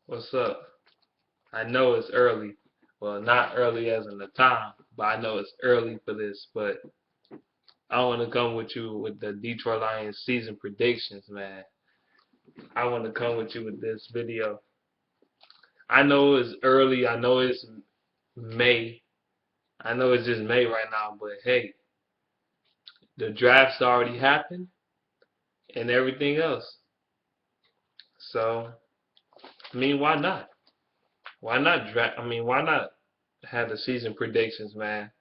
What's up? I know it's early. Well, not early as in the time, but I know it's early for this. But I want to come with you with the Detroit Lions season predictions, man. I want to come with you with this video. I know it's early. I know it's May. I know it's just May right now, but hey, the draft's already happened and everything else. So, I mean, why not? Why not draft? I mean, why not have the season predictions, man?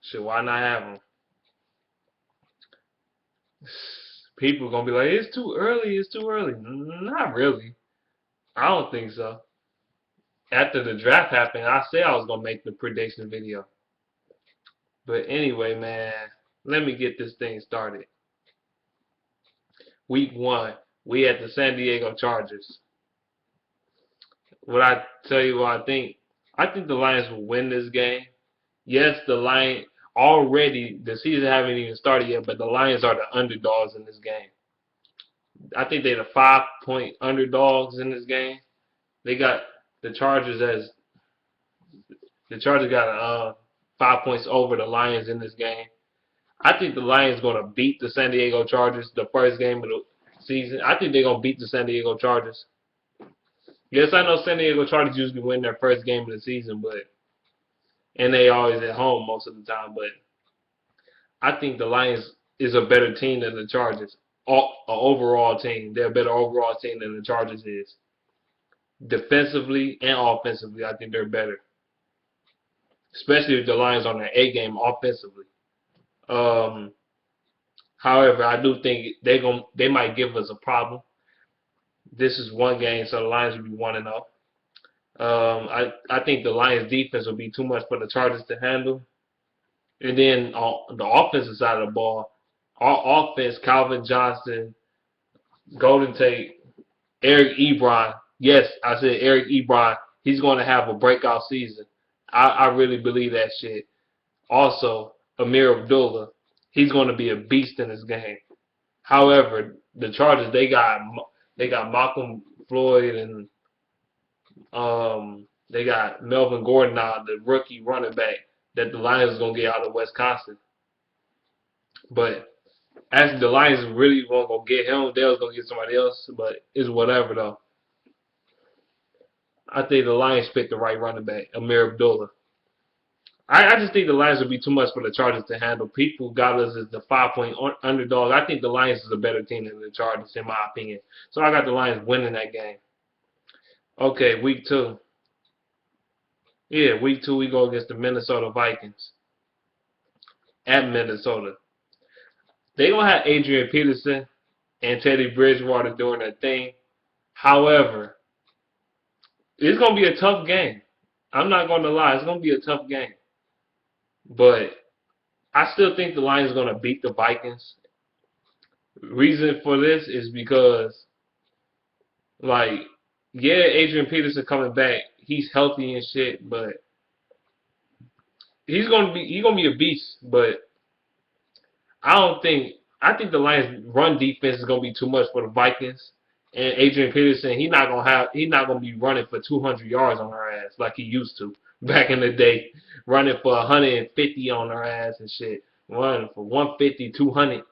Shit, why not have them? People gonna be like, it's too early, it's too early. Not really. I don't think so. After the draft happened, I said I was gonna make the prediction video. But anyway, man, let me get this thing started. Week 1, we had the San Diego Chargers. What I tell you what I think the Lions will win this game. Yes, the Lions already the season haven't even started yet, but the Lions are the underdogs in this game. I think they're the 5-point underdogs in this game. They got the Chargers as the Chargers got 5 points over the Lions in this game. I think the Lions going to beat the San Diego Chargers the first game of the season. I think they're going to beat the San Diego Chargers. Yes, I know San Diego Chargers usually win their first game of the season, but and they always at home most of the time. But I think the Lions is a better team than the Chargers. Overall team, they're a better overall team than the Chargers is. Defensively and offensively, I think they're better. Especially if the Lions on their A game offensively. Um, However, I do think they might give us a problem. This is one game, so the Lions will be 1-0. I think the Lions defense will be too much for the Chargers to handle. And then on the offensive side of the ball, our offense, Calvin Johnson, Golden Tate, Eric Ebron. Yes, I said Eric Ebron. He's going to have a breakout season. I really believe that shit. Also, Amir Abdullah, he's going to be a beast in this game. However, the Chargers they got Malcolm Floyd and they got Melvin Gordon now, the rookie running back that the Lions is going to get out of Wisconsin. But actually, the Lions really won't go get him. They was going to get somebody else, but it's whatever though. I think the Lions picked the right running back, Amir Abdullah. I just think the Lions would be too much for the Chargers to handle. People got us as the 5-point underdog. I think the Lions is a better team than the Chargers, in my opinion. So I got the Lions winning that game. Okay, week 2. Yeah, week 2 we go against the Minnesota Vikings at Minnesota. They gonna have Adrian Peterson and Teddy Bridgewater doing their thing. However, it's gonna be a tough game. I'm not gonna lie, it's gonna be a tough game. But I still think the Lions are going to beat the Vikings. Reason for this is because, like, yeah, Adrian Peterson coming back, he's healthy and shit, but he's gonna be a beast. But I think the Lions' run defense is gonna be too much for the Vikings. And Adrian Peterson, he's not gonna be running for 200 yards on our ass like he used to back in the day, running for 150 on our ass and shit, running for 150, 200.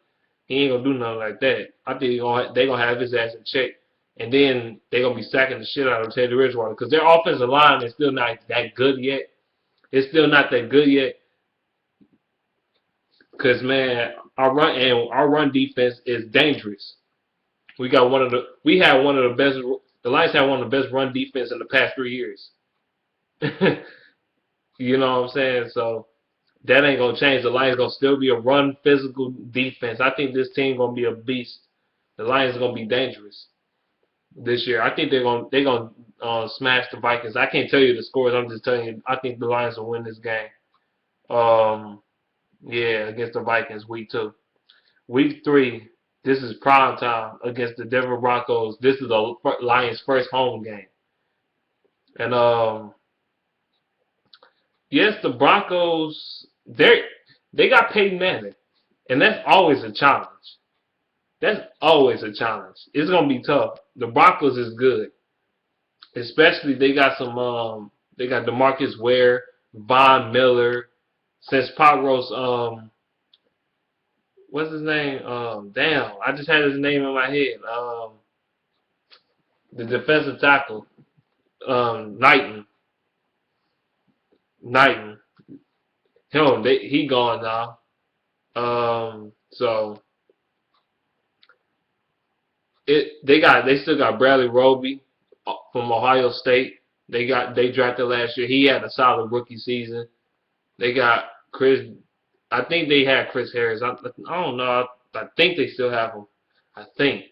He ain't gonna do nothing like that. I think they gonna have his ass in check, and then they gonna be sacking the shit out of Teddy Bridgewater because their offensive line is still not that good yet. It's still not that good yet. Cause man, our run defense is dangerous. We had one of the best. The Lions had one of the best run defense in the past 3 years. You know what I'm saying? So that ain't gonna change. The Lions gonna still be a run physical defense. I think this team gonna be a beast. The Lions are gonna be dangerous this year. I think they're gonna smash the Vikings. I can't tell you the scores. I'm just telling you. I think the Lions will win this game. Um, yeah, against the Vikings, week 2. Week 3, this is prime time against the Denver Broncos. This is the Lions' first home game. And yes, the Broncos they got Peyton Manning, and that's always a challenge. That's always a challenge. It's gonna be tough. The Broncos is good. Especially they got DeMarcus Ware, Von Miller, since Pop Rose, what's his name? Damn, I just had his name in my head. The defensive tackle, Knighton. Knighton. He gone now. So they still got Bradley Roby from Ohio State. They drafted last year. He had a solid rookie season. They got Chris. I think they had Chris Harris. I don't know. I think they still have him. I think.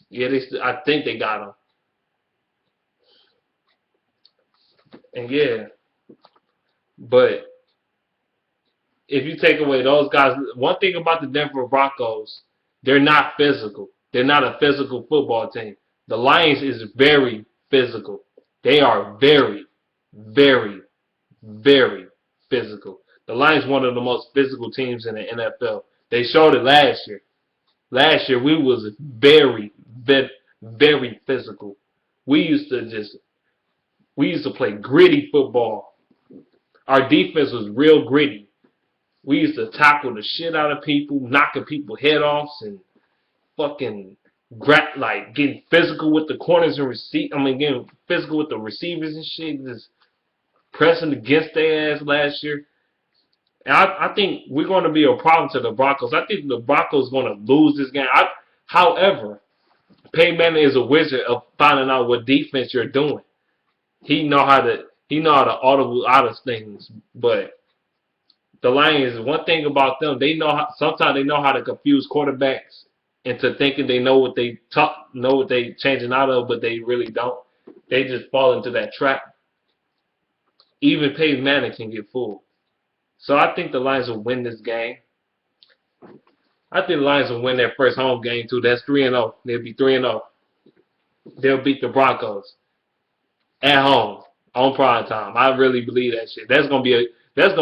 Yeah, I think they got him. And yeah, but if you take away those guys, one thing about the Denver Broncos, they're not physical. They're not a physical football team. The Lions is very physical. They are very, very, very physical. The Lions one of the most physical teams in the NFL. They showed it last year. Last year we was very, very, very physical. We used to play gritty football. Our defense was real gritty. We used to tackle the shit out of people, knocking people head off, and fucking getting physical with the corners and getting physical with the receivers and shit, just pressing against their ass last year. And I think we're going to be a problem to the Broncos. I think the Broncos going to lose this game. However, Peyton Manning is a wizard of finding out what defense you're doing. He know how to audible out of things. But the Lions, one thing about them, sometimes they know how to confuse quarterbacks into thinking they know what they changing out of, but they really don't. They just fall into that trap. Even Peyton Manning can get fooled. So I think the Lions will win this game. I think the Lions will win their first home game too. That's 3-0. They'll be 3-0. They'll beat the Broncos at home on prime time. I really believe that shit. That's gonna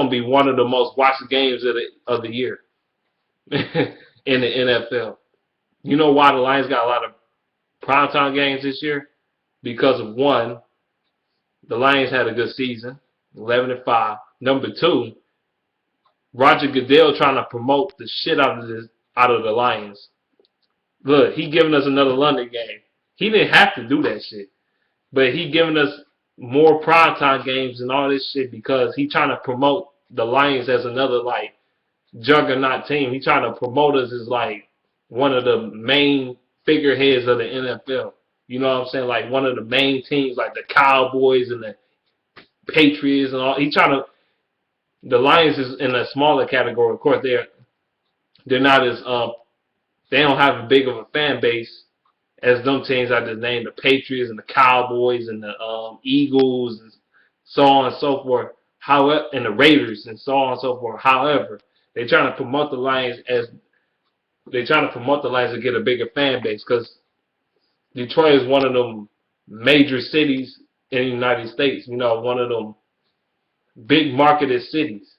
be one of the most watched games of the year in the NFL. You know why the Lions got a lot of primetime games this year? Because of one, the Lions had a good season, 11-5. Number two, Roger Goodell trying to promote the shit out of the Lions. Look, he giving us another London game. He didn't have to do that shit, but he giving us more primetime games and all this shit because he trying to promote the Lions as another juggernaut team. He trying to promote us as one of the main figureheads of the NFL. You know what I'm saying? One of the main teams, like the Cowboys and the Patriots and all. The Lions is in a smaller category. Of course, they're not as they don't have as big of a fan base as them teams I just named, the Patriots and the Cowboys and the Eagles and so on and so forth. However, and the Raiders and so on and so forth. However, they're trying to promote the Lions to get a bigger fan base because Detroit is one of them major cities in the United States. You know, one of them big marketed cities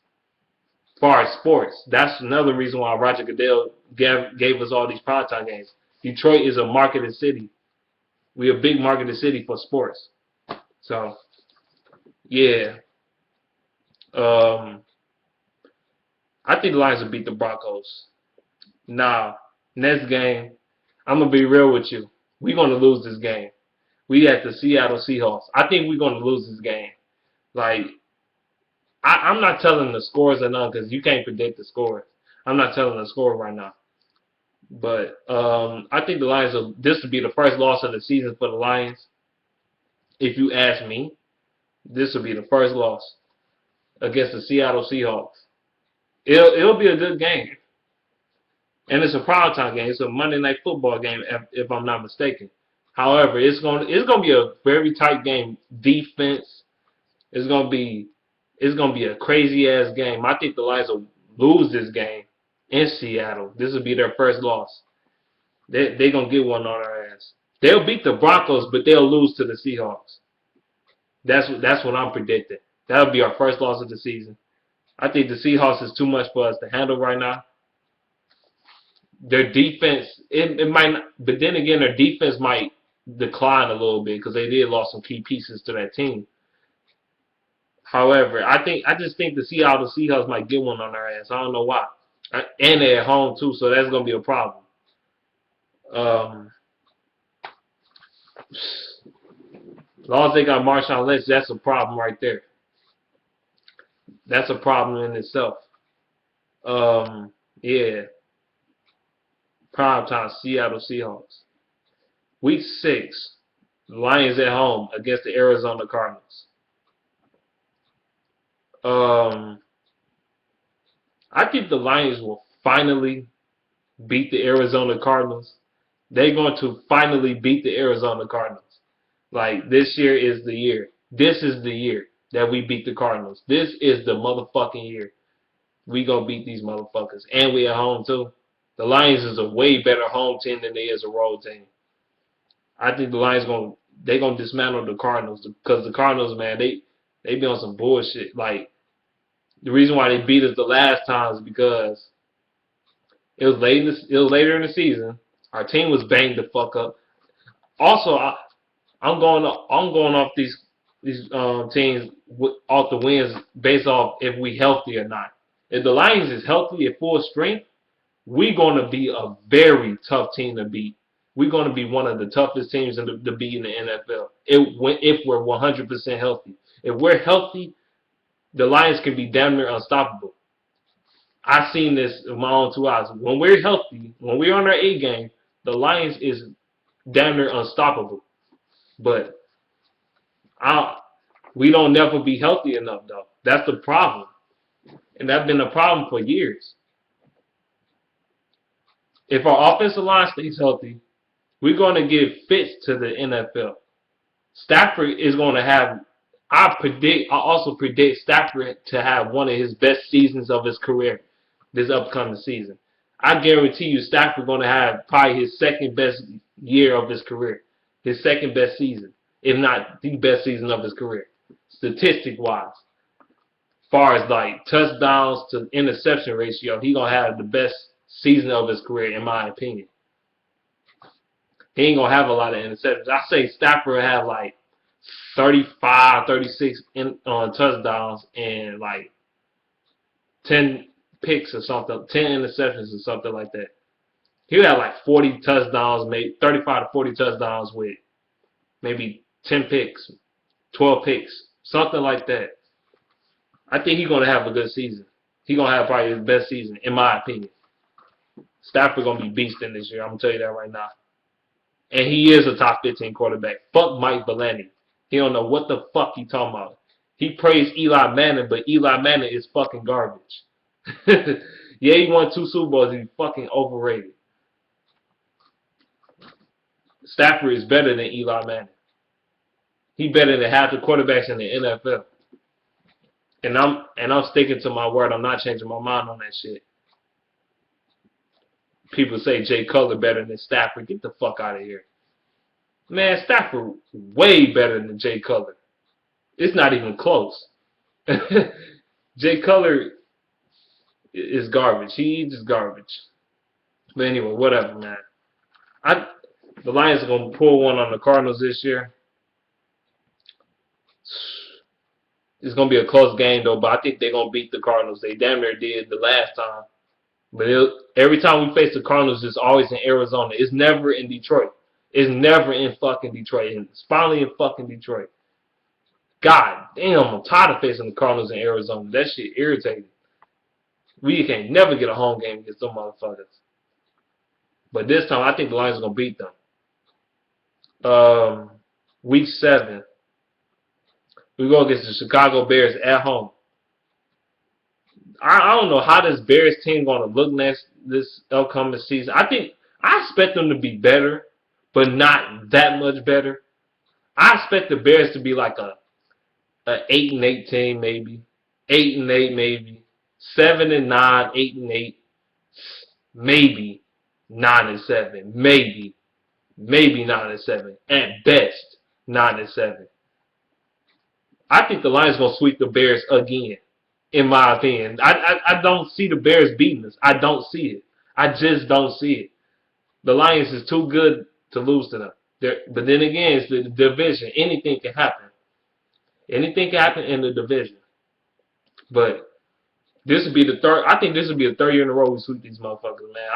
as far as sports. That's another reason why Roger Goodell gave us all these primetime games. Detroit is a marketed city. We're a big marketed city for sports. So, yeah. I think the Lions will beat the Broncos. Now, next game, I'm going to be real with you. We're going to lose this game. We at the Seattle Seahawks. I think we're going to lose this game. I'm not telling the scores or none because you can't predict the scores. I'm not telling the score right now. But I think the Lions this will be the first loss of the season for the Lions. If you ask me, this will be the first loss against the Seattle Seahawks. It'll be a good game. And it's a primetime game. It's a Monday Night Football game, if I'm not mistaken. However, it's going to be a very tight game. Defense. It's going to be a crazy ass game. I think the Lions will lose this game in Seattle. This will be their first loss. They're going to get one on their ass. They'll beat the Broncos, but they'll lose to the Seahawks. That's what I'm predicting. That'll be our first loss of the season. I think the Seahawks is too much for us to handle right now. Their defense, it might not, but then again, their defense might decline a little bit because they did lost some key pieces to that team. However, I just think the Seattle Seahawks might get one on their ass. I don't know why, and they're at home too, so that's gonna be a problem. Um, as long as they got Marshawn Lynch, that's a problem right there. That's a problem in itself. Yeah, primetime Seattle Seahawks. Week 6, Lions at home against the Arizona Cardinals. I think the Lions will finally beat the Arizona Cardinals. They're going to finally beat the Arizona Cardinals. Like, this year is the year. This is the year that we beat the Cardinals. This is the motherfucking year. We gonna beat these motherfuckers. And we at home, too. The Lions is a way better home team than they is a road team. I think the Lions gonna dismantle the Cardinals because the Cardinals, man, they be on some bullshit. Like, the reason why they beat us the last time is because it was later in the season. Our team was banged the fuck up. Also, I'm going off these teams off the wins based off if we healthy or not. If the Lions is healthy at full strength, we're going to be a very tough team to beat. We're going to be one of the toughest teams to beat in the NFL if we're 100% healthy. If we're healthy, the Lions can be damn near unstoppable. I've seen this in my own 2 eyes. When we're healthy, when we're on our A game, the Lions is damn near unstoppable. But we don't never be healthy enough, though. That's the problem. And that's been a problem for years. If our offensive line stays healthy, we're going to give fits to the NFL. Stafford is going to have, I also predict Stafford to have one of his best seasons of his career this upcoming season. I guarantee you Stafford going to have probably his second best year of his career. His second best season, if not the best season of his career, statistic-wise. As far as like touchdowns to interception ratio, he's going to have the best season of his career, in my opinion. He ain't going to have a lot of interceptions. I say Stafford will have like 35, 36 touchdowns and like 10 picks or something, 10 interceptions or something like that. He'll have like 40 touchdowns, maybe 35 to 40 touchdowns with maybe 10 picks, 12 picks, something like that. I think he's going to have a good season. He's going to have probably his best season, in my opinion. Stafford going to be beasting this year. I'm going to tell you that right now. And he is a top 15 quarterback. Fuck Mike Bellany. He don't know what the fuck he talking about. He praised Eli Manning, but Eli Manning is fucking garbage. Yeah, he won 2 Super Bowls. He's fucking overrated. Stafford is better than Eli Manning. He better than half the quarterbacks in the NFL. And I'm sticking to my word. I'm not changing my mind on that shit. People say Jay Cutler better than Stafford. Get the fuck out of here. Man, Stafford way better than Jay Cutler. It's not even close. Jay Cutler is garbage. He's just garbage. But anyway, whatever, man. The Lions are going to pull one on the Cardinals this year. It's going to be a close game, though, but I think they're going to beat the Cardinals. They damn near did the last time. But every time we face the Cardinals, it's always in Arizona. It's never in Detroit. It's never in fucking Detroit. It's finally in fucking Detroit. God damn, I'm tired of facing the Cardinals in Arizona. That shit irritating. We can't never get a home game against them motherfuckers. But this time, I think the Lions are going to beat them. Week 7. We go against the Chicago Bears at home. I don't know how this Bears team going to look this upcoming season. I expect them to be better, but not that much better. I expect the Bears to be like a 8-8 team, maybe 8-8, maybe 7-9, 8-8, maybe 9-7, maybe 9-7 at best, 9-7. I think the Lions going to sweep the Bears again. In my opinion, I don't see the Bears beating us. I just don't see it. The Lions is too good to lose to them. But then again, it's the division. Anything can happen. Anything can happen in the division. But this would be the third. I think this would be the third year in a row we sweep these motherfuckers, man.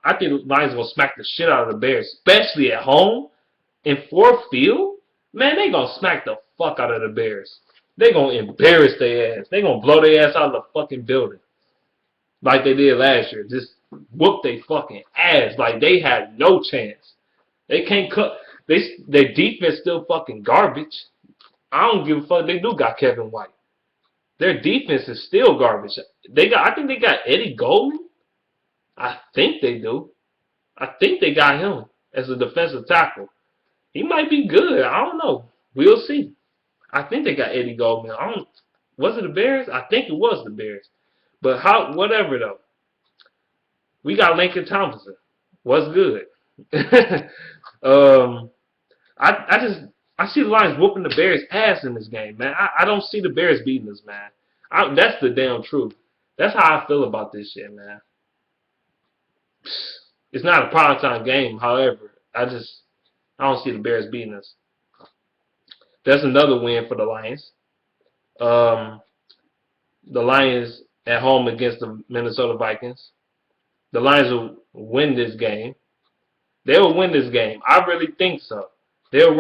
I think the Lions gonna smack the shit out of the Bears, especially at home in Ford Field. Man, they gonna smack the fuck out of the Bears. They gonna embarrass their ass. They gonna blow their ass out of the fucking building like they did last year. Just whoop their fucking ass like they had no chance. They can't cut. Their defense still fucking garbage. I don't give a fuck. They do got Kevin White. Their defense is still garbage. I think they got Eddie Goldman. I think they do. I think they got him as a defensive tackle. He might be good. I don't know. We'll see. I think they got Eddie Goldman. Was it the Bears? I think it was the Bears. But whatever though. We got Lincoln Thompson. What's good? I see the Lions whooping the Bears' ass in this game, man. I don't see the Bears beating us, man. That's the damn truth. That's how I feel about this shit, man. It's not a primetime game, however. I don't see the Bears beating us. That's another win for the Lions. The Lions at home against the Minnesota Vikings. The Lions will win this game. They'll win this game. I really think so. They'll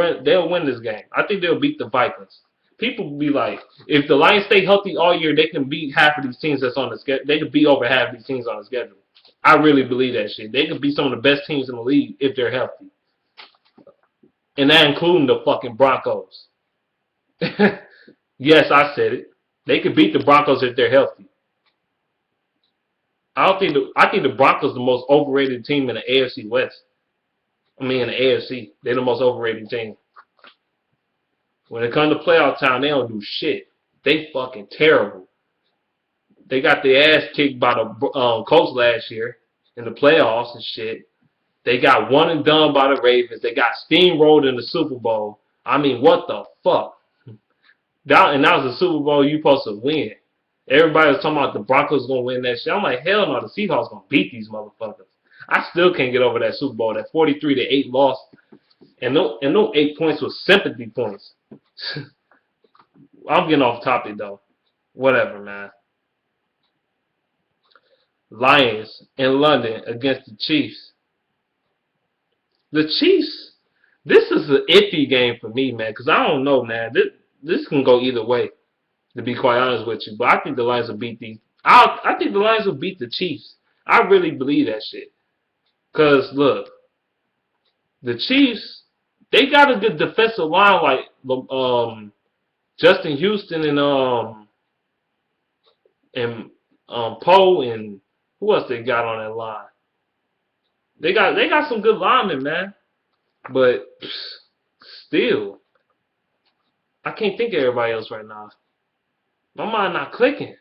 win this game. I think they'll beat the Vikings. People will be like, if the Lions stay healthy all year, they can beat half of these teams that's on the schedule. They can beat over half of these teams on the schedule. I really believe that shit. They could be some of the best teams in the league if they're healthy. And that including the fucking Broncos. Yes, I said it. They could beat the Broncos if they're healthy. I think the Broncos are the most overrated team in the AFC West. In the AFC. They're the most overrated team. When it comes to playoff time, they don't do shit. They fucking terrible. They got their ass kicked by the Colts last year in the playoffs and shit. They got one and done by the Ravens. They got steamrolled in the Super Bowl. What the fuck? That was the Super Bowl you supposed to win. Everybody was talking about the Broncos going to win that shit. I'm like, hell no, the Seahawks going to beat these motherfuckers. I still can't get over that Super Bowl, that 43-8 loss. And those 8 points was sympathy points. I'm getting off topic, though. Whatever, man. Lions in London against the Chiefs. The Chiefs, this is an iffy game for me, man, because I don't know, man. This can go either way, to be quite honest with you. But I think the Lions will beat I think the Lions will beat the Chiefs. I really believe that shit. Because, look, the Chiefs, they got a good defensive line like Justin Houston and Poe and who else they got on that line? They got some good linemen, man. But still, I can't think of everybody else right now. My mind not clicking.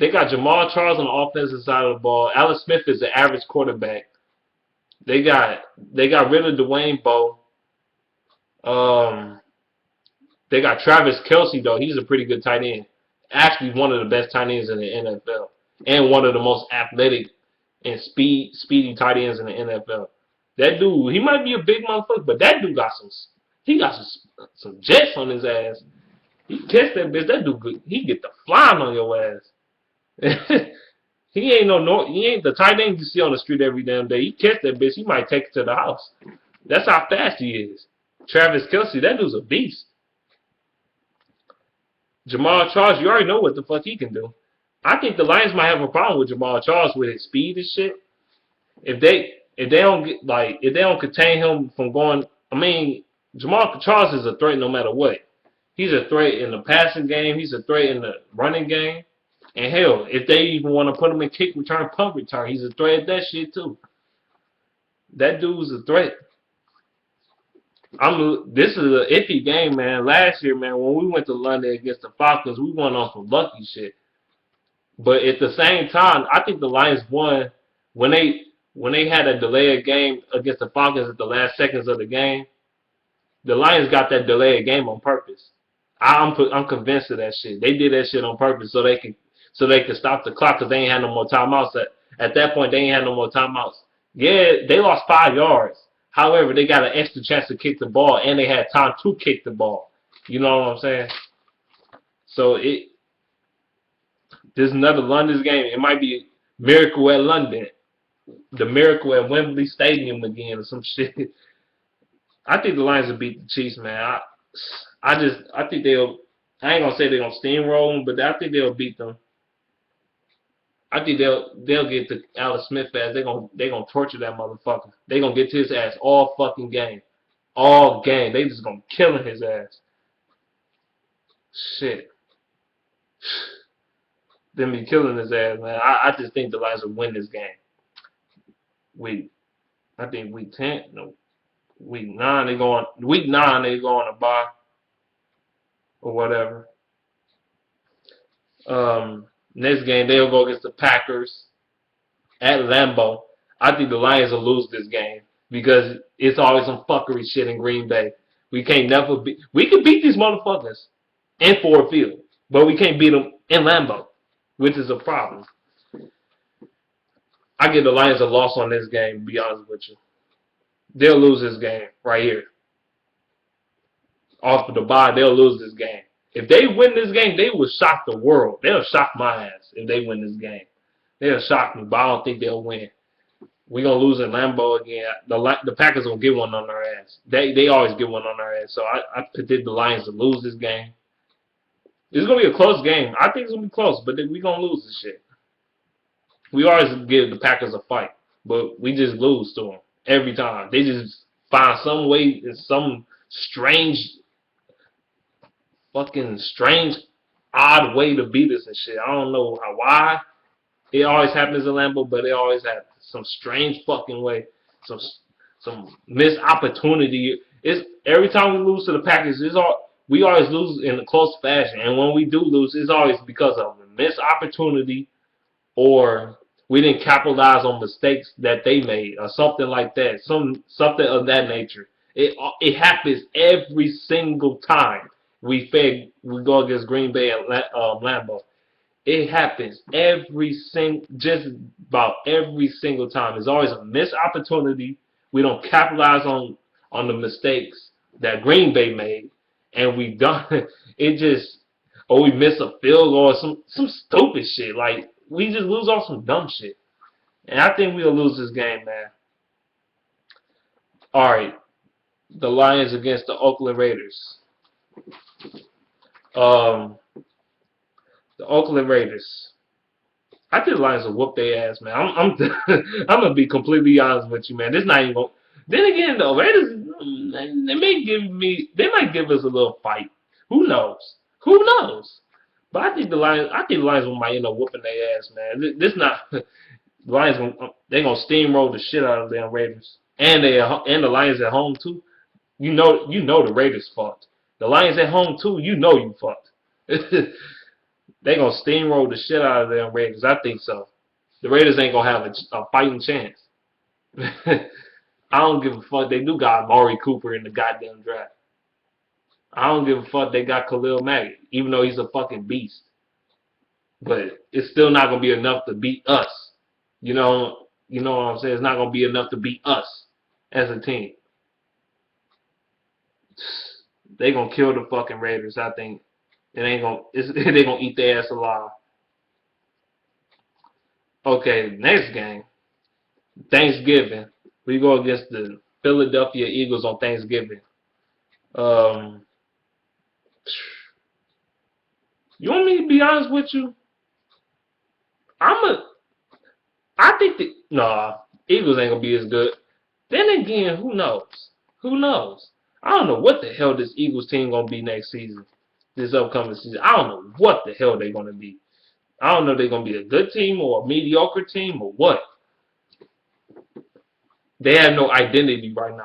They got Jamal Charles on the offensive side of the ball. Alex Smith is an average quarterback. They got rid of Dwayne Bowe. They got Travis Kelce, though. He's a pretty good tight end. Actually, one of the best tight ends in the NFL. And one of the most athletic and speedy tight ends in the NFL. That dude, he might be a big motherfucker, but that dude got some jets on his ass. He catch that bitch, that dude good. He get the flying on your ass. He ain't the tight end you see on the street every damn day. He catch that bitch, he might take it to the house. That's how fast he is. Travis Kelce, that dude's a beast. Jamal Charles, you already know what the fuck he can do. I think the Lions might have a problem with Jamal Charles with his speed and shit. If they don't contain him from going, Jamal Charles is a threat no matter what. He's a threat in the passing game. He's a threat in the running game. And hell, if they even want to put him in kick return, punt return, he's a threat at that shit too. That dude's a threat. This is an iffy game, man. Last year, man, when we went to London against the Falcons, we went on some lucky shit. But at the same time, I think the Lions won when they had a delayed game against the Falcons at the last seconds of the game. The Lions got that delayed game on purpose. I'm convinced of that shit. They did that shit on purpose so they could stop the clock because they ain't had no more timeouts. At that point, they ain't had no more timeouts. Yeah, they lost 5 yards, However, they got an extra chance to kick the ball, and they had time to kick the ball. You know what I'm saying? So there's another London game. It might be Miracle at London, the Miracle at Wembley Stadium again, or some shit. I think the Lions will beat the Chiefs, man. I think they'll. I ain't gonna say they're gonna steamroll them, but I think they'll beat them. I think they'll get to Alex Smith ass. They gonna torture that motherfucker. They gonna get to his ass all fucking game, all game. They just gonna kill his ass. Shit, them be killing his ass, man. I just think the Lions will win this game. I think week 10, no, week 9 they going. Week 9 they going to bye or whatever. Next game they'll go against the Packers at Lambeau. I think the Lions will lose this game because it's always some fuckery shit in Green Bay. We can't never beat. We can beat these motherfuckers in Ford Field, but we can't beat them in Lambeau, which is a problem. I give the Lions a loss on this game, to be honest with you. They'll lose this game right here. Off of the bye, they'll lose this game. If they win this game, they will shock the world. They'll shock my ass if they win this game. They'll shock me, but I don't think they'll win. We're going to lose in Lambeau again. The Packers going to get one on their ass. They always get one on their ass. So I predict the Lions to lose this game. It's going to be a close game. I think it's going to be close, but we're going to lose this shit. We always give the Packers a fight, but we just lose to them every time. They just find some way, some strange, odd way to beat us and shit. I don't know why. It always happens in Lambeau, but it always happens some strange fucking way, some missed opportunity. It's every time we lose to the Packers, we always lose in a close fashion, and when we do lose, it's always because of a missed opportunity or we didn't capitalize on mistakes that they made or something like that, something of that nature. It happens every single time we go against Green Bay at Lambeau. It happens just about every single time. It's always a missed opportunity. We don't capitalize on the mistakes that Green Bay made, and we done or we miss a field goal or some stupid shit. Like we just lose on some dumb shit, and I think we'll lose this game, man. All right, the Lions against the Oakland Raiders. The Oakland Raiders. I think the Lions will whoop their ass, man. I'm gonna be completely honest with you, man. This not even gonna. Then again, though, Raiders they might give us a little fight. Who knows? Who knows? But I think the Lions might end up whooping their ass, man. This not the Lions. They're gonna steamroll the shit out of them Raiders, and the Lions at home too. You know the Raiders fucked. The Lions at home too. You know you fucked. They gonna steamroll the shit out of them Raiders. I think so. The Raiders ain't gonna have a fighting chance. I don't give a fuck. They do got Amari Cooper in the goddamn draft. I don't give a fuck. They got Khalil Mack, even though he's a fucking beast. But it's still not gonna be enough to beat us. You know what I'm saying? It's not gonna be enough to beat us as a team. They gonna kill the fucking Raiders. I think. They're gonna eat their ass alive. Okay, next game. Thanksgiving. We go against the Philadelphia Eagles on Thanksgiving. You want me to be honest with you? Eagles ain't gonna be as good. Then again, who knows? Who knows? I don't know what the hell this Eagles team gonna be next season. This upcoming season. I don't know what the hell they're going to be. I don't know if they're going to be a good team or a mediocre team or what. They have no identity right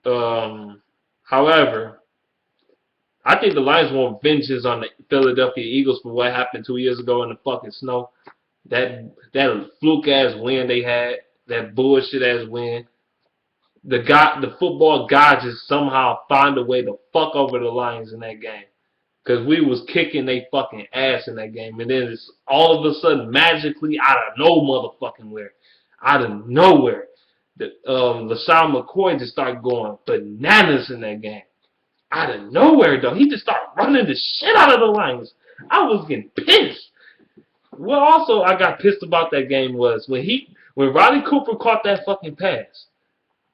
now. However, I think the Lions want vengeance on the Philadelphia Eagles for what happened 2 years ago in the fucking snow. That fluke-ass win they had. That bullshit-ass win. The football gods just somehow find a way to fuck over the Lions in that game. Because we was kicking they fucking ass in that game. And then it's all of a sudden, magically, out of nowhere, LaShawn McCoy just started going bananas in that game. Out of nowhere, though, he just started running the shit out of the Lions. I was getting pissed. What also I got pissed about that game was when Riley Cooper caught that fucking pass.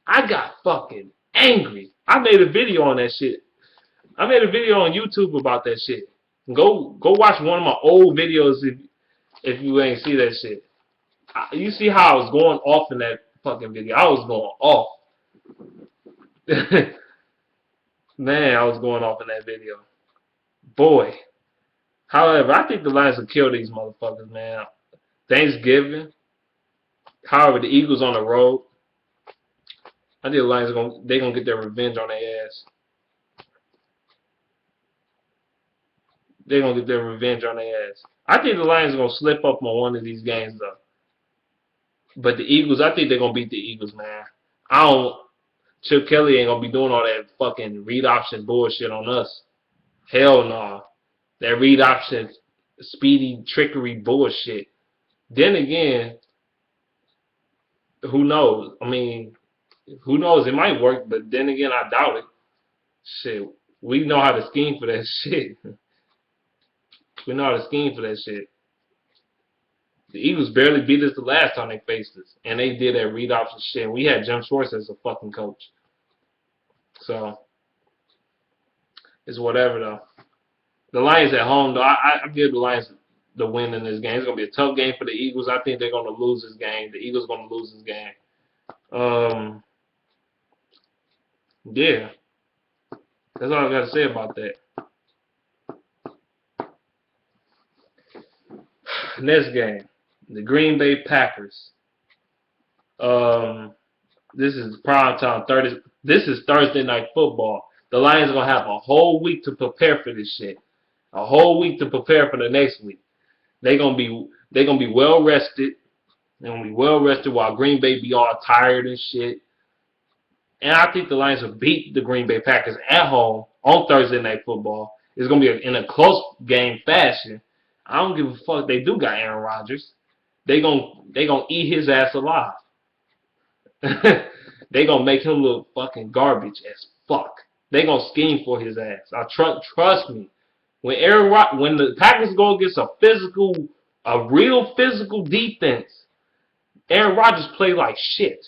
I got fucking angry. I made a video on that shit. I made a video on YouTube about that shit. Go watch one of my old videos if you ain't see that shit. You see how I was going off in that fucking video. I was going off. Man, I was going off in that video. Boy. However, I think the Lions will kill these motherfuckers, man. Thanksgiving. However, the Eagles on the road. I think the Lions they're gonna get their revenge on their ass. They're gonna get their revenge on their ass. I think the Lions are gonna slip up on one of these games though. But the Eagles, I think they're gonna beat the Eagles, man. Chip Kelly ain't gonna be doing all that fucking read option bullshit on us. Hell no. That read option speedy trickery bullshit. Then again, who knows? I mean, who knows? It might work, but then again, I doubt it. Shit, we know how to scheme for that shit. We know how to scheme for that shit. The Eagles barely beat us the last time they faced us, and they did that read option shit. And we had Jim Schwartz as a fucking coach. So, it's whatever, though. The Lions at home, though, I give the Lions the win in this game. It's going to be a tough game for the Eagles. I think they're going to lose this game. The Eagles are going to lose this game. Yeah. That's all I got to say about that. Next game. The Green Bay Packers. This is prime time. This is Thursday night football. The Lions are going to have a whole week to prepare for this shit. A whole week to prepare for the next week. They're gonna be well rested. They're gonna be well rested while Green Bay be all tired and shit. And I think the Lions will beat the Green Bay Packers at home on Thursday night football. It's gonna be in a close game fashion. I don't give a fuck. They do got Aaron Rodgers. They gonna eat his ass alive. They gonna make him look fucking garbage as fuck. They gonna scheme for his ass. Trust me. When the Packers go against a real physical defense, Aaron Rodgers play like shit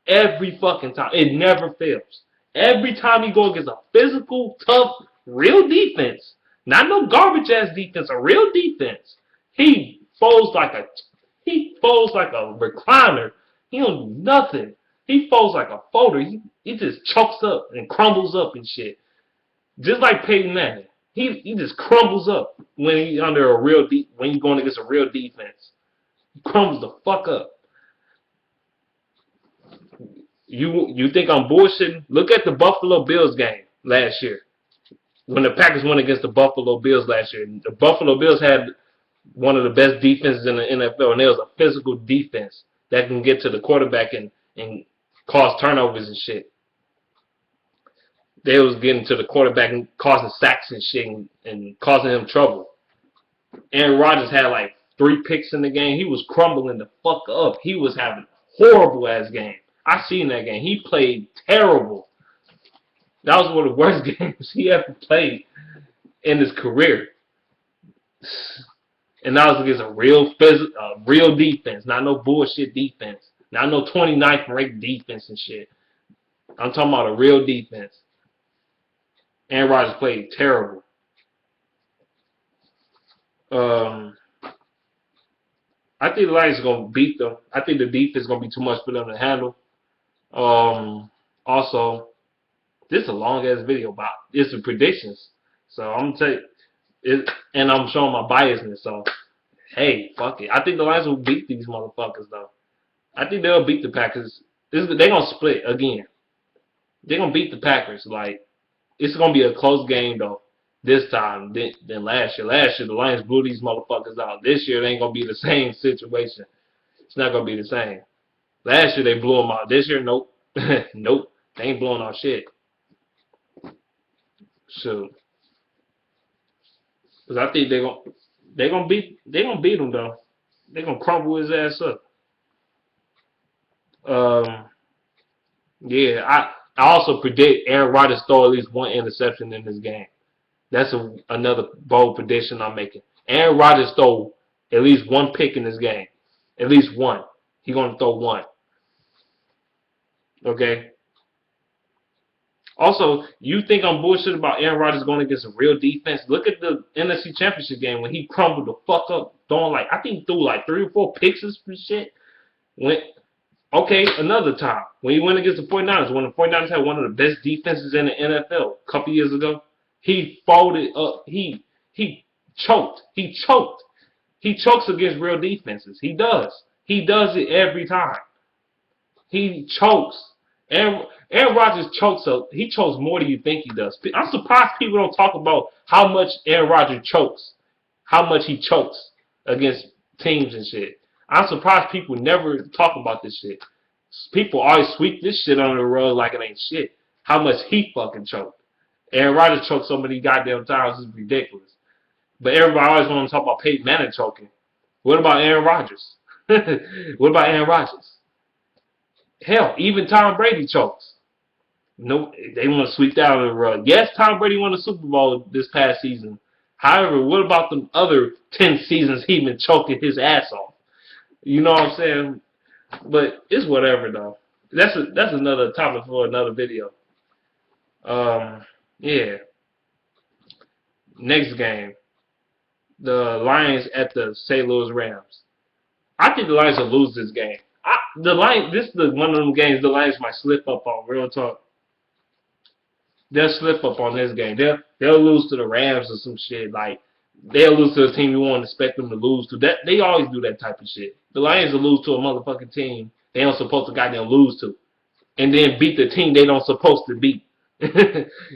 every fucking time. It never fails. Every time he go against a physical, tough, real defense, not no garbage ass defense, a real defense, he folds like a recliner. He don't do nothing. He folds like a folder. He just chokes up and crumbles up and shit, just like Peyton Manning. He just crumbles up when he's under when you're going against a real defense. He crumbles the fuck up. You think I'm bullshitting? Look at the Buffalo Bills game last year. When the Packers went against the Buffalo Bills last year, the Buffalo Bills had one of the best defenses in the NFL, and it was a physical defense that can get to the quarterback and cause turnovers and shit. They was getting to the quarterback and causing sacks and shit and causing him trouble. Aaron Rodgers had like 3 picks in the game. He was crumbling the fuck up. He was having a horrible ass game. I seen that game. He played terrible. That was one of the worst games he ever played in his career. And that was against a real defense, not no bullshit defense, not no 29th ranked defense and shit. I'm talking about a real defense. Aaron Rodgers played terrible. I think the Lions are going to beat them. I think the defense is going to be too much for them to handle. Also, this is a long-ass video about it's the predictions. So I'm going to tell you, and I'm showing my biasness. So, hey, fuck it. I think the Lions will beat these motherfuckers, though. I think they'll beat the Packers. They're going to split again. They're going to beat the Packers. Like, it's going to be a close game, though, this time than last year. Last year, the Lions blew these motherfuckers out. This year, it ain't going to be the same situation. It's not going to be the same. Last year, they blew them out. This year, nope. Nope. They ain't blowing out shit. So, because I think they're gonna beat him, though. They're going to crumble his ass up. Yeah, I also predict Aaron Rodgers throw at least one interception in this game. That's another bold prediction I'm making. Aaron Rodgers throw at least one pick in this game. At least one. He's going to throw one. Okay? Also, you think I'm bullshit about Aaron Rodgers going against a real defense? Look at the NFC Championship game when he crumbled the fuck up, throwing like, I think he threw like 3 or 4 picks and shit. When, okay, another time. When he went against the 49ers, when the 49ers had one of the best defenses in the NFL a couple years ago, he folded up. He choked. He choked. He chokes against real defenses. He does. He does it every time. He chokes. Aaron Rodgers chokes. He chokes more than you think he does. I'm surprised people don't talk about how much Aaron Rodgers chokes. How much he chokes against teams and shit. I'm surprised people never talk about this shit. People always sweep this shit under the rug like it ain't shit. How much he fucking choked. Aaron Rodgers choked so many goddamn times, it's ridiculous. But everybody always want to talk about Peyton Manning choking. What about Aaron Rodgers? What about Aaron Rodgers? Hell, even Tom Brady chokes. No, they want to sweep that under the rug. Yes, Tom Brady won the Super Bowl this past season. However, what about the other 10 seasons he been choking his ass off? You know what I'm saying? But it's whatever though. That's another topic for another video. Yeah. Next game, the Lions at the St. Louis Rams. I think the Lions will lose this game. This is one of them games the Lions might slip up on. Real talk. They'll slip up on this game. They'll lose to the Rams or some shit. Like they'll lose to a team you won't expect them to lose to. That they always do that type of shit. The Lions will lose to a motherfucking team they don't supposed to goddamn lose to, and then beat the team they don't supposed to beat.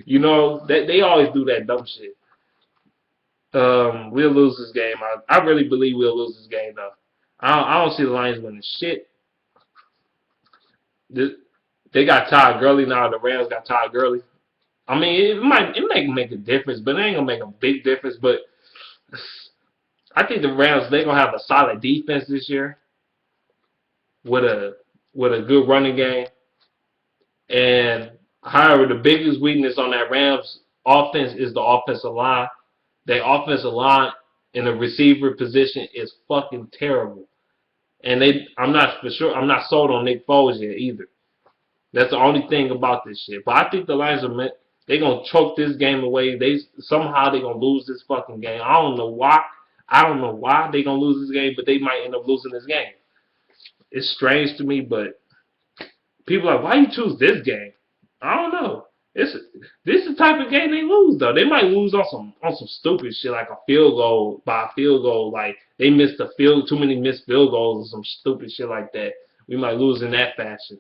You know that they always do that dumb shit. We'll lose this game. I really believe we'll lose this game though. I don't see the Lions winning shit. They got Todd Gurley now. The Rams got Todd Gurley. I mean, it might make a difference, but it ain't gonna make a big difference. But I think the Rams they gonna have a solid defense this year with a good running game. And however, the biggest weakness on that Rams offense is the offensive line. Their offensive line in the receiver position is fucking terrible. And I'm not sold on Nick Foles yet either. That's the only thing about this shit. But I think the Lions they gonna choke this game away. Somehow they gonna lose this fucking game. I don't know why. They gonna lose this game, but they might end up losing this game. It's strange to me, but people are like, why you choose this game? I don't know. This is the type of game they lose though. They might lose on some stupid shit like a field goal like they missed too many missed field goals or some stupid shit like that. We might lose in that fashion.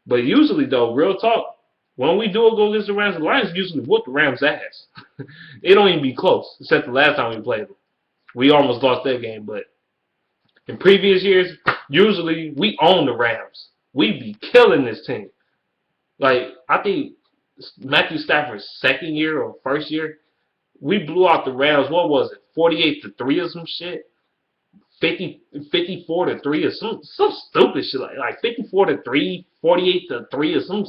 But usually though, real talk, when we do go against the Lions usually whoop the Rams' ass. It don't even be close, except the last time we played them. We almost lost that game, but in previous years, usually we own the Rams. We be killing this team. Like, I think Matthew Stafford's second year or first year, we blew out the Rams. What was it? 48-3 or some shit. 54-3 or some stupid shit like 54-3, 48-3 or some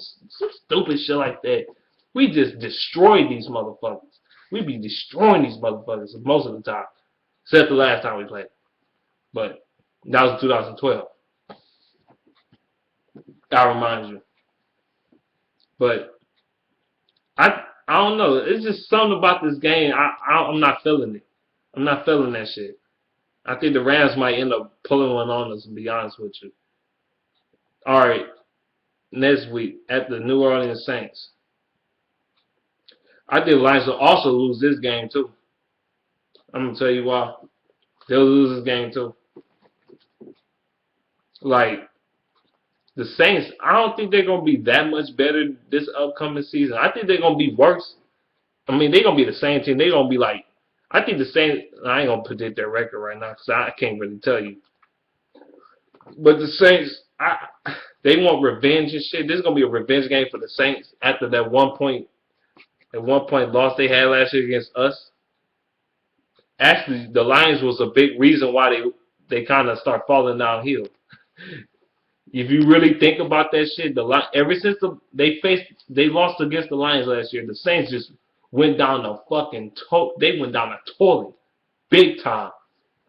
stupid shit like that. We just destroyed these motherfuckers. We be destroying these motherfuckers most of the time, except the last time we played. But that was 2012. I remind you. But I don't know. It's just something about this game. I'm not feeling it. I'm not feeling that shit. I think the Rams might end up pulling one on us, to be honest with you. All right. Next week at the New Orleans Saints. I think the Lions will also lose this game too. I'm going to tell you why. They'll lose this game too. Like, the Saints, I don't think they're going to be that much better this upcoming season. I think they're going to be worse. I mean, they're going to be the same team. They're going to be like, I think the Saints, I ain't going to predict their record right now because I can't really tell you. But the Saints, they want revenge and shit. This is going to be a revenge game for the Saints after that one point loss they had last year against us. Actually, the Lions was a big reason why they kind of start falling downhill. If you really think about that shit, ever since they lost against the Lions last year, the Saints just went down the fucking they went down the toilet, big time.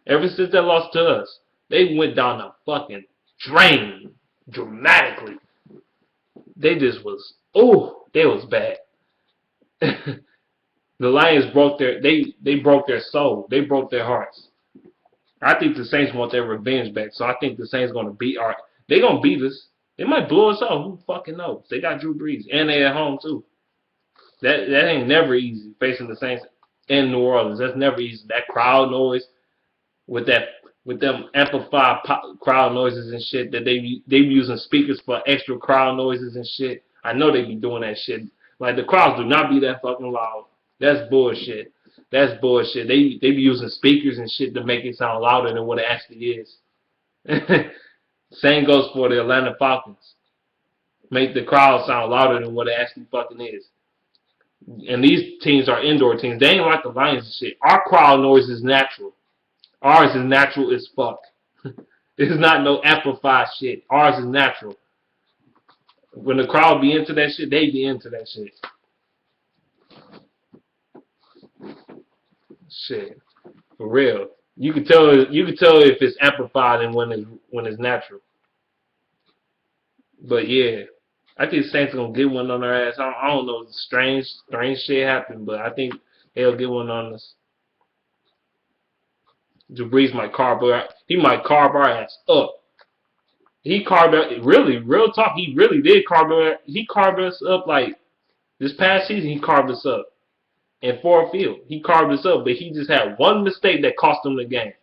Ever since they lost to us, they went down the fucking drain dramatically. They just was, they was bad. The Lions they broke their soul. They broke their hearts. I think the Saints want their revenge back, so I think the Saints gonna they gonna beat us. They might blow us out. Who fucking knows? They got Drew Brees, and they at home too. That ain't never easy facing the Saints in New Orleans. That's never easy. That crowd noise with them amplified crowd noises and shit that they be using speakers for extra crowd noises and shit. I know they be doing that shit. Like the crowds do not be that fucking loud. That's bullshit. That's bullshit. They be using speakers and shit to make it sound louder than what it actually is. Same goes for the Atlanta Falcons. Make the crowd sound louder than what it actually fucking is. And these teams are indoor teams. They ain't like the Lions and shit. Our crowd noise is natural. Ours is natural as fuck. It's not no amplified shit. Ours is natural. When the crowd be into that shit, they be into that shit. Shit. For real. You can tell if it's amplified and when it's natural. But yeah. I think the Saints are gonna get one on their ass. I don't know, strange shit happened, but I think they'll get one on us. Drew Brees might carve our ass up. He carved us, really, real talk, he really did he carved us up. Like this past season, he carved us up in Ford Field. He carved us up, but he just had one mistake that cost him the game.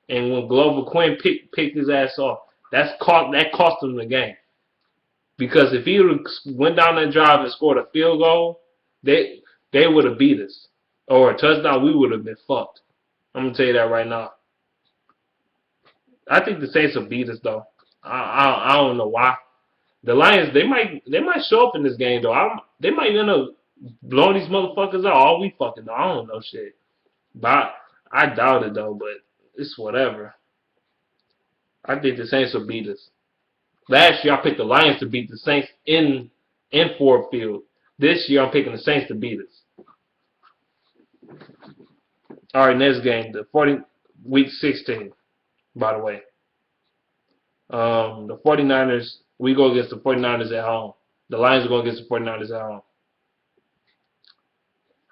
And when Glover Quinn picked his ass off, that cost him the game. Because if he would have went down that drive and scored a field goal, they would have beat us. Or a touchdown, we would have been fucked. I'm going to tell you that right now. I think the Saints will beat us, though. I don't know why. The Lions, they might show up in this game, though. They might end up blowing these motherfuckers out. All we fucking know. I don't know shit. But I doubt it, though. But it's whatever. I think the Saints will beat us. Last year, I picked the Lions to beat the Saints in Ford Field. This year, I'm picking the Saints to beat us. All right, next game, week 16, by the way. The 49ers, we go against the 49ers at home. The Lions are going against the 49ers at home.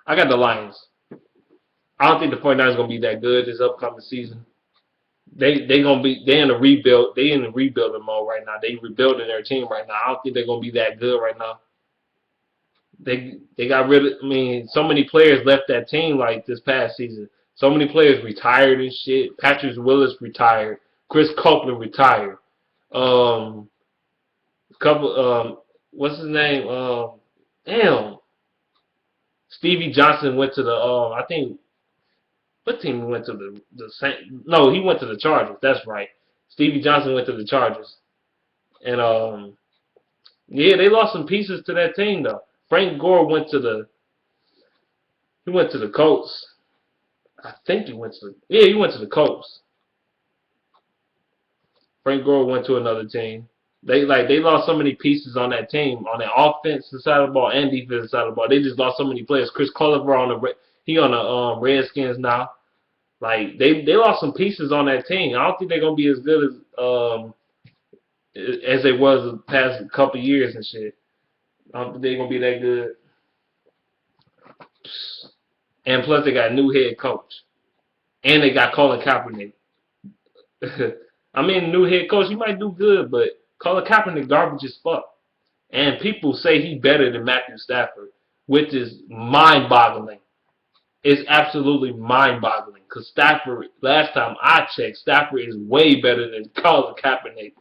I got the Lions. I don't think the 49ers are going to be that good this upcoming season. They in a rebuild. They in the rebuilding mode right now. They rebuilding their team right now. I don't think they're gonna be that good right now. They got rid of. I mean, so many players left that team like this past season. So many players retired and shit. Patrick Willis retired. Chris Copeland retired. What's his name? Damn. Stevie Johnson went to the. I think. What team went to the Saints? No, he went to the Chargers. That's right. Stevie Johnson went to the Chargers. And yeah, they lost some pieces to that team though. Frank Gore went to the Colts. I think he went to the Colts. Frank Gore went to another team. They lost so many pieces on that team, on the offensive side of the ball and defensive side of the ball. They just lost so many players. Chris Culliver on the Redskins now. Like they lost some pieces on that team. I don't think they're gonna be as good as they was the past couple years and shit. I don't think they're gonna be that good. And plus they got a new head coach. And they got Colin Kaepernick. I mean, new head coach, he might do good, but Colin Kaepernick garbage as fuck. And people say he better than Matthew Stafford, which is mind-boggling. It's absolutely mind-boggling. Because Stafford, last time I checked, Stafford is way better than Colin Kaepernick.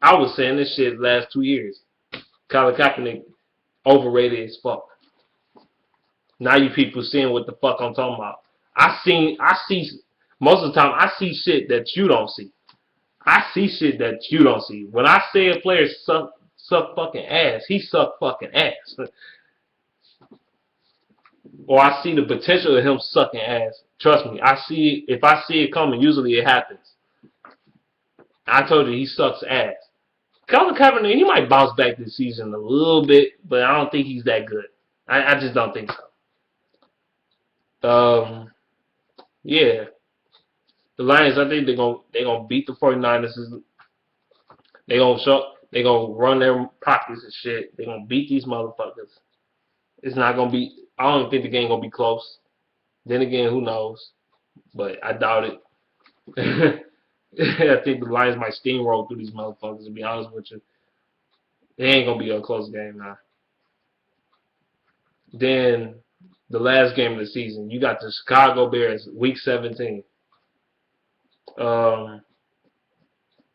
I was saying this shit the last 2 years. Colin Kaepernick overrated as fuck. Now you people seeing what the fuck I'm talking about. I see most of the time I see shit that you don't see. I see shit that you don't see. When I say a player suck fucking ass, he suck fucking ass. Or I see the potential of him sucking ass. Trust me, if I see it coming, usually it happens. I told you he sucks ass. Colin Kaepernick, he might bounce back this season a little bit, but I don't think he's that good. I just don't think so. Yeah, the Lions. I think they're gonna beat the 49ers. They gonna run their pockets and shit. They're gonna beat these motherfuckers. It's not gonna be. I don't think the game gonna be close. Then again, who knows? But I doubt it. I think the Lions might steamroll through these motherfuckers. To be honest with you, it ain't gonna be a close game now. Then the last game of the season, you got the Chicago Bears, Week 17. Um,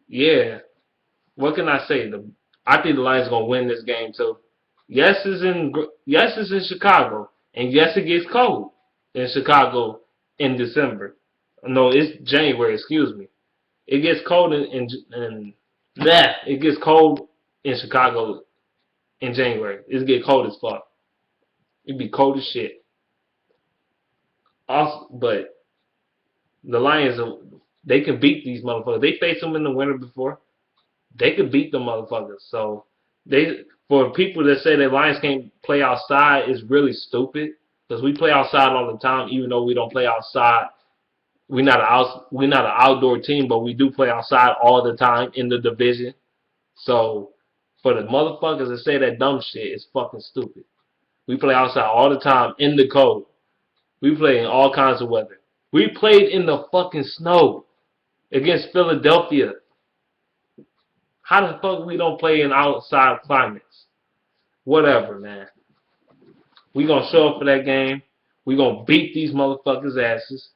yeah. What can I say? I think the Lions gonna win this game too. It's in Chicago, and yes, it gets cold in Chicago in December. No, it's January. Excuse me. It gets cold it gets cold in Chicago in January. It get cold as fuck. It'd be cold as shit. Also, but the Lions, they can beat these motherfuckers. They faced them in the winter before. They could beat them motherfuckers. So for people that say that Lions can't play outside is really stupid because we play outside all the time, even though we don't play outside. We're not an outdoor team, but we do play outside all the time in the division. So for the motherfuckers that say that dumb shit, it's fucking stupid. We play outside all the time in the cold. We play in all kinds of weather. We played in the fucking snow against Philadelphia. How the fuck we don't play in outside climates? Whatever, man. We gonna show up for that game. We gonna beat these motherfuckers' asses.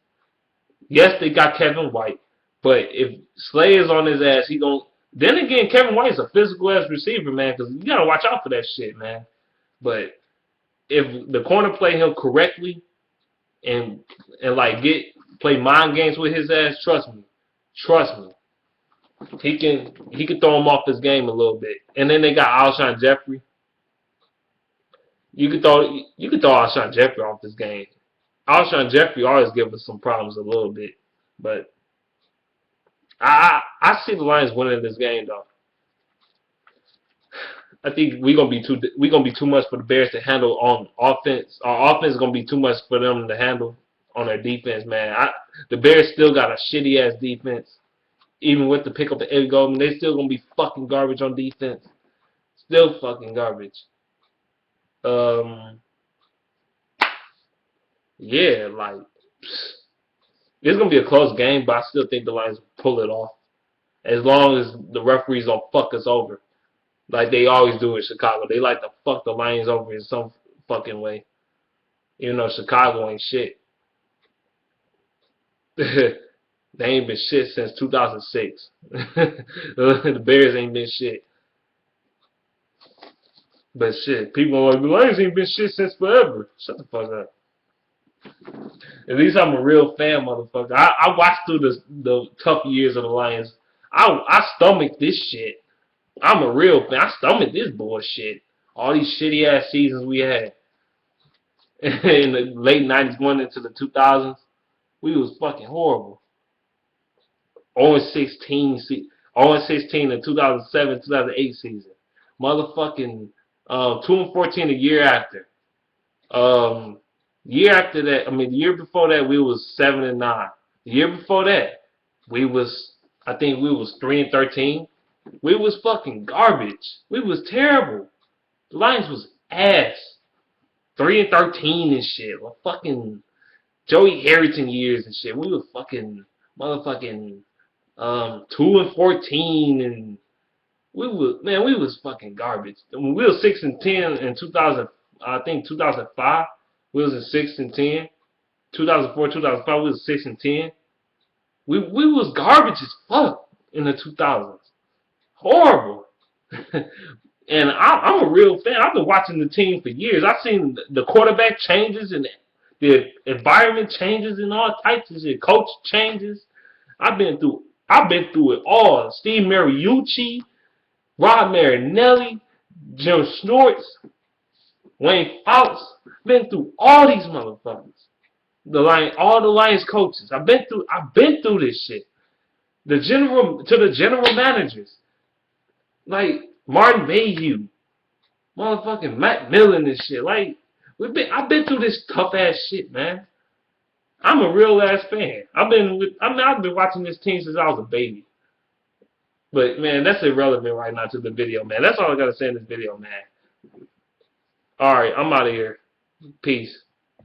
Yes, they got Kevin White, but if Slay is on his ass, he gon'. Then again, Kevin White's a physical ass receiver, man, because you gotta watch out for that shit, man. But if the corner play him correctly and like play mind games with his ass, trust me, he can throw him off his game a little bit. And then they got Alshon Jeffrey. You could throw Alshon Jeffrey off this game. Alshon Jeffrey always gives us some problems a little bit, but I see the Lions winning this game though. I think we're gonna be too much for the Bears to handle on offense. Our offense is gonna be too much for them to handle on their defense, man. The Bears still got a shitty ass defense. Even with the pick up of Eddie Goldman, they still gonna be fucking garbage on defense. Still fucking garbage. Yeah, like it's gonna be a close game, but I still think the Lions pull it off. As long as the referees don't fuck us over. Like they always do in Chicago. They like to fuck the Lions over in some fucking way. Even though Chicago ain't shit. They ain't been shit since 2006. The Bears ain't been shit. But shit, people are like, the Lions ain't been shit since forever. Shut the fuck up. At least I'm a real fan, motherfucker. I watched through the tough years of the Lions. I stomach this shit. I'm a real fan. I stomach this bullshit. All these shitty ass seasons we had in the late 90s going into the 2000s. We was fucking horrible. 0-16 in 2007, 2008 season. Motherfucking 2-14 a year after. Year after that, the year before that we was 7-9. The year before that, I think we was 3-13. We was fucking garbage. We was terrible. The Lions was ass. 3-13 and shit. Well, fucking Joey Harrington years and shit. We was fucking motherfucking 2-14 and we was fucking garbage. We was 6-10 in 2000. I think 2005. We was in 6-10. 2004, 2005. We was 6-10. We was garbage as fuck in the 2000s. Horrible. And I'm a real fan. I've been watching the team for years. I've seen the quarterback changes and the environment changes and all types of shit. Coach changes. I've been through it all. Steve Mariucci, Rob Marinelli, Jim Schnortz, Wayne Fouts. Been through all these motherfuckers. All the Lions coaches. I've been through this shit. To the general managers. Like Martin Mayhew, motherfucking Matt Millen and shit. Like I've been through this tough ass shit, man. I'm a real ass fan. I've been watching this team since I was a baby. But man, that's irrelevant right now to the video, man. That's all I gotta say in this video, man. All right, I'm out of here. Peace.